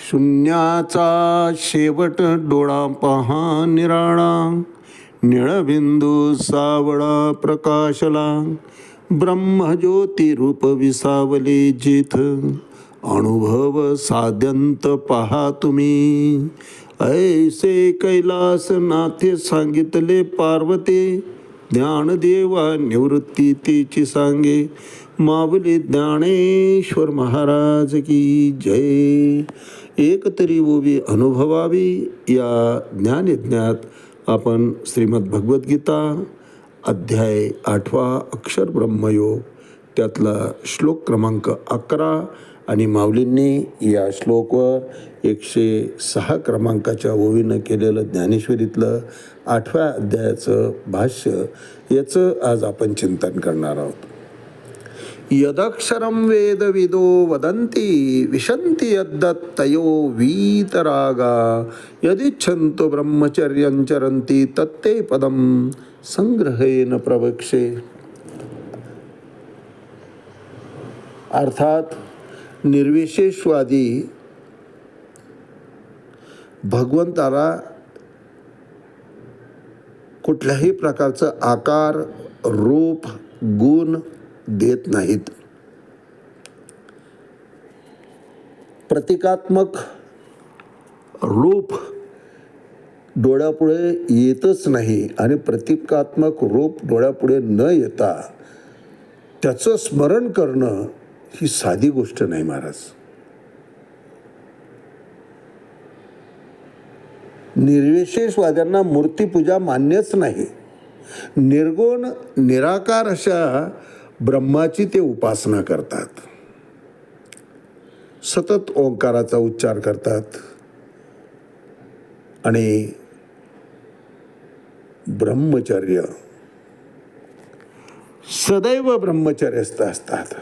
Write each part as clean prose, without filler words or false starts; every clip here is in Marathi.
शून्याचा शेवट डोळा पहा निराळा, निळबिंदू सावळा प्रकाशला, ब्रह्मज्योती रूप विसावले जेथ, अनुभव साध्यंत पहा तुम्ही. ऐसे कैलास नाथे सांगितले पार्वते, ज्ञानदेवा निवृत्ती तिची सांगे, माऊली ज्ञानेश्वर महाराज की जय. एक तरी ओवी अनुभवावी या ज्ञानयज्ञात आपण श्रीमद भगवद्गीता अध्याय 8 अक्षर ब्रह्मयोग त्यातला श्लोक क्रमांक 11 आणि माऊलींनी या श्लोकवर 106 क्रमांकाच्या ओवीनं केलेलं ज्ञानेश्वरीतलं 8व्या अध्यायाचं भाष्य याचं आज आपण चिंतन करणार आहोत. यदक्षरं वेदविदो वदन्ति विशन्ति यद्दत्तयो वीतरागा, यदिच्छन्तो ब्रह्मचर्यं चरन्ति तत्ते पदं संग्रहेन प्रवक्षे. अर्थात निर्विशेषवादी भगवंताला कुठल्याही प्रकारचं आकार, रूप, गुण देत नाहीत. प्रतिकात्मक रूप डोळ्यापुढे येतच नाही आणि प्रतिकात्मक रूप डोळ्यापुढे न येता त्याचं स्मरण करणं ही साधी गोष्ट नाही महाराज. निर्विशेषवाद्यांना मूर्तीपूजा मान्यच नाही. निर्गुण निराकार अशा ब्रह्माची ते उपासना करतात. सतत ओंकाराचा उच्चार करतात आणि ब्रह्मचर्य सदैव ब्रह्मचर्यस्थ असतात.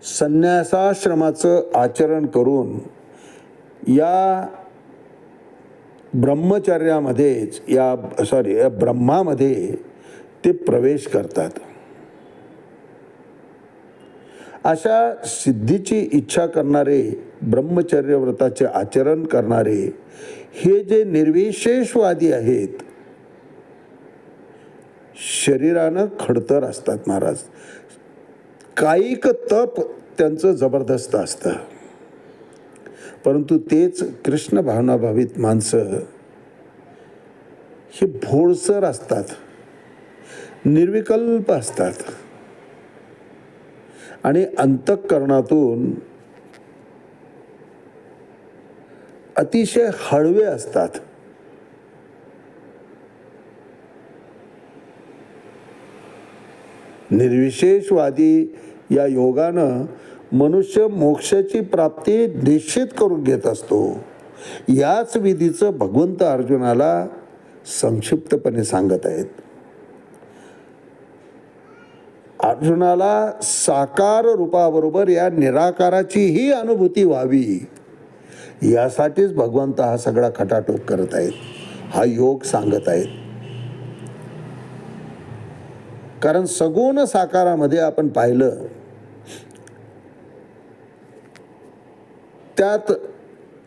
संन्यासाश्रमाचं आचरण करून या ब्रह्मचर्यामध्येच या ब्रह्मामध्ये ते प्रवेश करतात. अशा सिद्धीची इच्छा करणारे, ब्रह्मचर्य व्रताचे आचरण करणारे हे जे निर्विशेषवादी आहेत, शरीरानं खडतर असतात महाराज. कायिक तप त्यांचं जबरदस्त असतं, परंतु तेच कृष्ण भावनाभावित माणसं हे भोळसर असतात, निर्विकल्प असतात आणि अंतःकरणातून अतिशय हळवे असतात. निर्विशेषवादी या योगानं मनुष्य मोक्षाची प्राप्ती निश्चित करून घेत असतो. याच विधीचं भगवंत अर्जुनाला संक्षिप्तपणे सांगत आहेत. अर्जुनाला साकार रूपाबरोबर या निराकाराचीही अनुभूती व्हावी यासाठीच भगवंत हा सगळा खटाटोप करत आहेत, हा योग सांगत आहेत. कारण सगुण साकारामध्ये आपण पाहिलं त्यात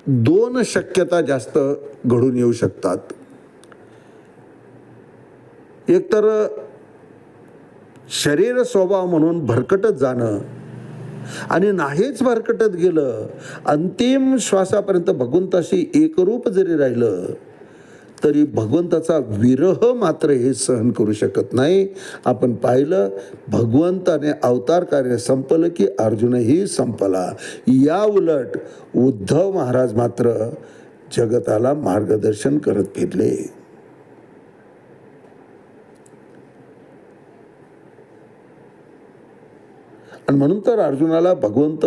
2 शक्यता जास्त घडून येऊ शकतात. एकतर शरीर स्वभाव म्हणून भरकटत जाणं आणि नाहीच भरकटत गेलं, अंतिम श्वासापर्यंत भगवंताशी एकरूप जरी राहिलं तरी भगवंताचा विरह मात्र हे सहन करू शकत नाही. आपण पाहिलं भगवंताने अवतार कार्य संपलं की अर्जुनही संपला. या उलट उद्धव महाराज मात्र जगताला मार्गदर्शन करत फिरले. आणि म्हणून तर अर्जुनाला भगवंत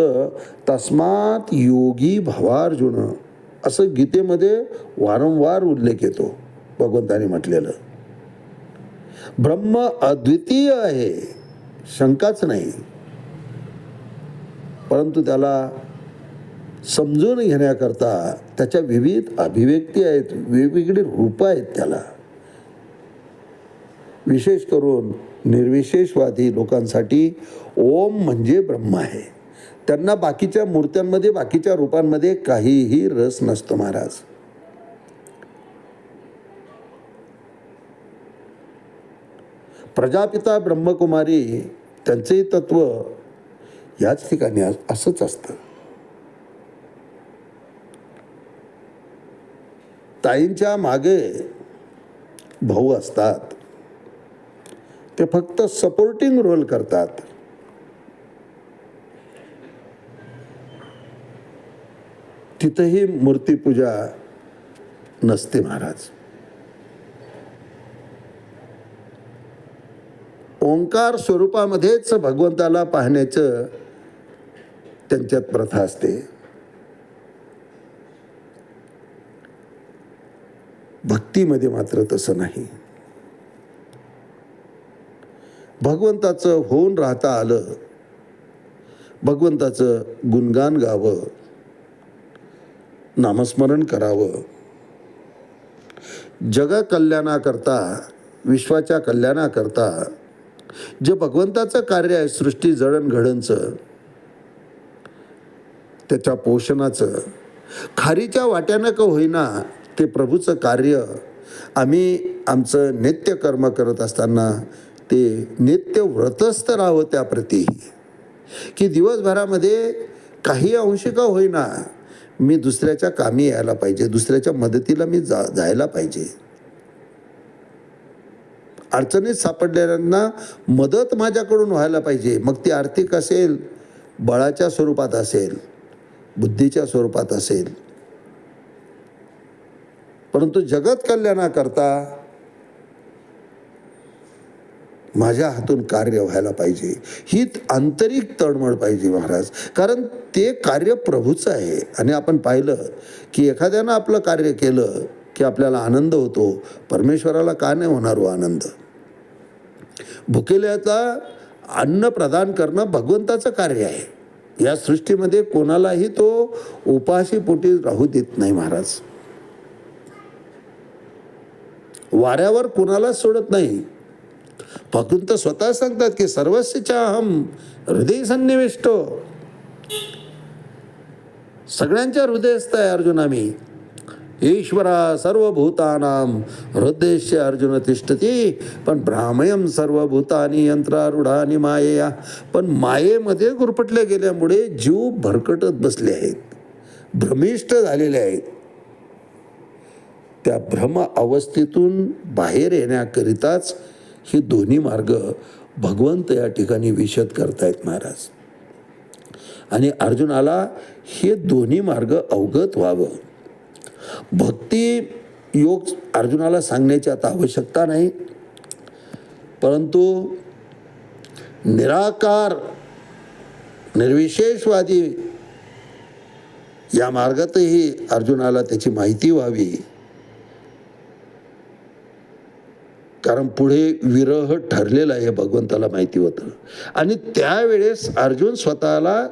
तस्मात योगी भवार्जुन असं गीतेमध्ये वारंवार उल्लेख येतो. भगवंताने म्हटलेलं ब्रह्म अद्वितीय आहे, शंकाच नाही, परंतु त्याला समजून घेण्याकरता त्याच्या विविध अभिव्यक्ती आहेत, वेगवेगळी रूपं आहेत. त्याला विशेष करून निर्विशेषवादी लोकांसाठी ओम म्हणजे ब्रह्म आहे. त्यांना बाकीच्या मूर्त्यांमध्ये, बाकीच्या रूपांमध्ये काहीही रस नसतो महाराज. प्रजापिता ब्रह्मकुमारी त्यांचंही तत्व याच ठिकाणी असंच असतं. ताईंच्या मागे भाऊ असतात, ते फक्त सपोर्टिंग रोल करतात. तिथंही मूर्तीपूजा नसते महाराज. ओंकार स्वरूपामध्येच भगवंताला पाहण्याचं त्यांच्यात प्रथा असते. भक्तीमध्ये मात्र तसं नाही. भगवंताचं होऊन राहता आलं, भगवंताचं गुणगान गावं, नामस्मरण करावं, जग कल्याणाकरता, विश्वाच्या कल्याणाकरता जे भगवंताचं कार्य आहे, सृष्टी जडणघडणचं, त्याच्या पोषणाचं, खारीच्या वाट्यानं का होईना ते प्रभूचं कार्य आम्ही आमचं नित्यकर्म करत असताना ते नित्य व्रतस्थ राहावं त्याप्रती, की दिवसभरामध्ये काही अंशी का होईना मी दुसऱ्याच्या कामी यायला पाहिजे, दुसऱ्याच्या मदतीला मी जायला पाहिजे. अडचणीत सापडलेल्यांना मदत माझ्याकडून व्हायला पाहिजे. मग ती आर्थिक असेल, बळाच्या स्वरूपात असेल, बुद्धीच्या स्वरूपात असेल, परंतु जगत कल्याणाकरता माझ्या हातून कार्य व्हायला पाहिजे. ही आंतरिक तळमळ पाहिजे महाराज. कारण ते कार्य प्रभूचं आहे. आणि आपण पाहिलं की एखाद्यानं आपलं कार्य केलं की आपल्याला आनंद होतो. परमेश्वराला का नाही होणार हो आनंद? भुकेल्याचा अन्न प्रदान करणं भगवंताचं कार्य आहे. या सृष्टीमध्ये कोणालाही तो उपाशी पोटी राहू देत नाही महाराज. वाऱ्यावर कोणाला सोडत नाही. भगवंत स्वतः सांगतात की सर्वस्यचा अहम हृदय सन्निविष्टो. सगळ्यांच्या हृदयस्थ आहे अर्जुना मी. ईश्वरा सर्वभूतानां हृदयस्य अर्जुन तिष्ठती. पण भ्रामयम सर्वभूतानि यंत्रारूढानि मायेया. पण मायेमध्ये गुरफटले गेल्यामुळे जीव भरकटत बसले आहेत, भ्रमिष्ट झालेले आहेत. त्या भ्रम अवस्थेतून बाहेर येण्याकरिताच हे दोन्ही मार्ग भगवंत या ठिकाणी विशद करतायत महाराज. आणि अर्जुनाला हे दोन्ही मार्ग अवगत व्हावं. भक्ती योग अर्जुनाला सांगण्याची आता आवश्यकता नाही, परंतु निराकार निर्विशेषवादी या मार्गातही अर्जुनाला त्याची माहिती व्हावी. कारण पुढे विरह ठरलेला आहे भगवंताला माहिती होतं. आणि त्यावेळेस अर्जुन स्वतःला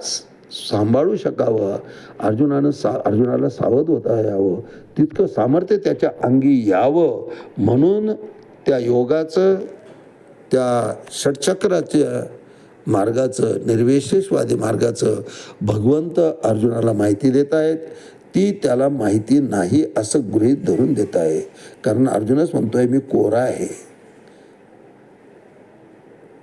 सांभाळू शकावं, अर्जुनाला सावध होता यावं, तितकं सामर्थ्य त्याच्या अंगी यावं म्हणून त्या योगाचं, त्या षटचक्राच्या मार्गाचं, निर्विशेषवादी मार्गाचं भगवंत अर्जुनाला माहिती देत आहेत. ती त्याला माहिती नाही असं गृहीत धरून देत आहे. कारण अर्जुनच म्हणतोय मी कोरा आहे.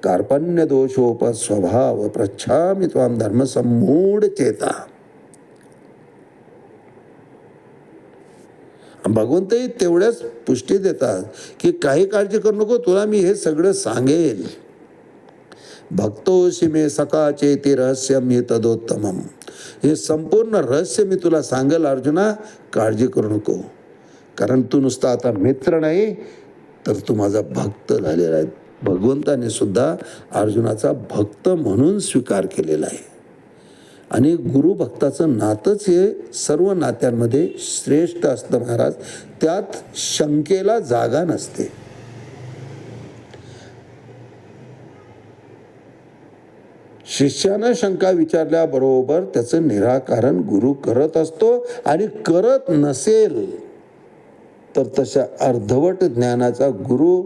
कार्पण्य दोषोप स्वभाव प्रच्छामि त्वाम धर्म सम्मूढ चेता. भगवंतही तेवढ्याच पुष्टी देतात की काही काळजी करू नको, तुला मी हे सगळं सांगेल. भक्तोसी मे सखा चेती रहस्यम हे तदोत्तमम. हे संपूर्ण रहस्य मी तुला सांगेल अर्जुना, काळजी करू नको. कारण तू नुसता आता मित्र नाही तर तू माझा भक्त झालेला आहे. भगवंताने सुद्धा अर्जुनाचा भक्त म्हणून स्वीकार केलेला आहे. आणि गुरु भक्ताचं नातंच हे सर्व नात्यांमध्ये श्रेष्ठ असतं महाराज. त्यात शंकेला जागा नसते. शिष्यानं शंका विचारल्याबरोबर त्याचं निराकरण गुरु करत असतो. आणि करत नसेल तर तशा अर्धवट ज्ञानाचा गुरु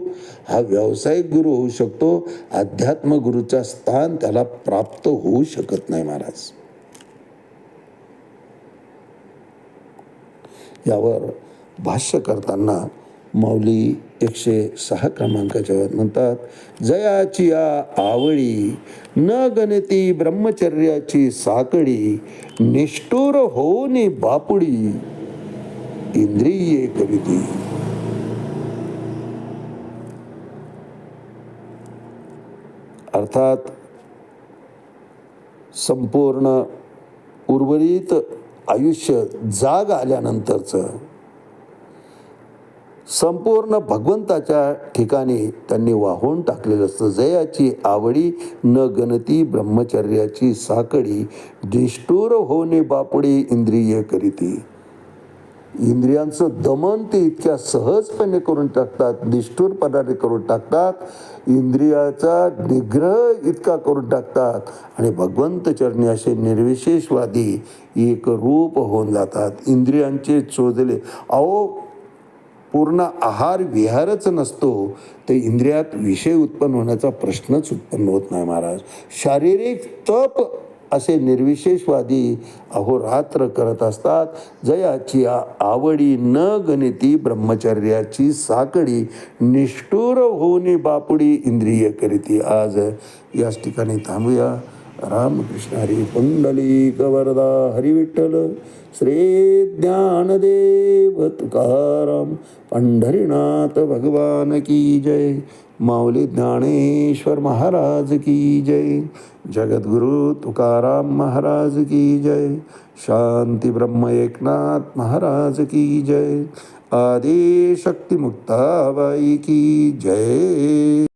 हा व्यावसायिक गुरु होऊ शकतो. अध्यात्म गुरुचा स्थान त्याला प्राप्त होऊ शकत नाही महाराज. यावर भाष्य करताना माऊली 106 क्रमांकाच्या म्हणतात, जयाची या आवळी न गणती ब्रह्मचर्याची साकडी, निष्ठुर होनी बापुडी इंद्रिये करीती. अर्थात संपूर्ण उर्वरित आयुष्य जाग आल्यानंतरचं संपूर्ण भगवंताच्या ठिकाणी त्यांनी वाहून टाकलेलं असतं. जयाची आवडी न गणती ब्रह्मचर्याची साकडी, निष्ठुर होणे बापुडी इंद्रिय करीती. इंद्रियांचं दमन ते इतक्या सहजपणे करून टाकतात, निष्ठुरपणाने करून टाकतात, इंद्रियाचा निग्रह इतका करून टाकतात आणि भगवंत चरणी असे निर्विशेषवादी एकरूप होऊन जातात. इंद्रियांचे चोजले पूर्ण आहार विहारच नसतो ते इंद्रियात विषय उत्पन्न होण्याचा प्रश्नच उत्पन्न होत नाही महाराज. शारीरिक तप असे निर्विशेषवादी अहोरात्र करत असतात. जयाची आवडी न गणिती ब्रह्मचर्याची साकडी, निष्ठुर होणे बापुडी इंद्रिय करीती. आज याच ठिकाणी थांबूया. रामकृष्ण हरी. पुंडलिक वरदा हरी विठ्ठल. श्री ज्ञानदेव तुकाराम पंढरीनाथ भगवान की जय. माऊली ज्ञानेश्वर महाराज की जय. जगद्गुरु तुकाराम महाराज की जय. शांती ब्रह्म एकनाथ महाराज की जय. आदि शक्ती मुक्ताबाई की जय.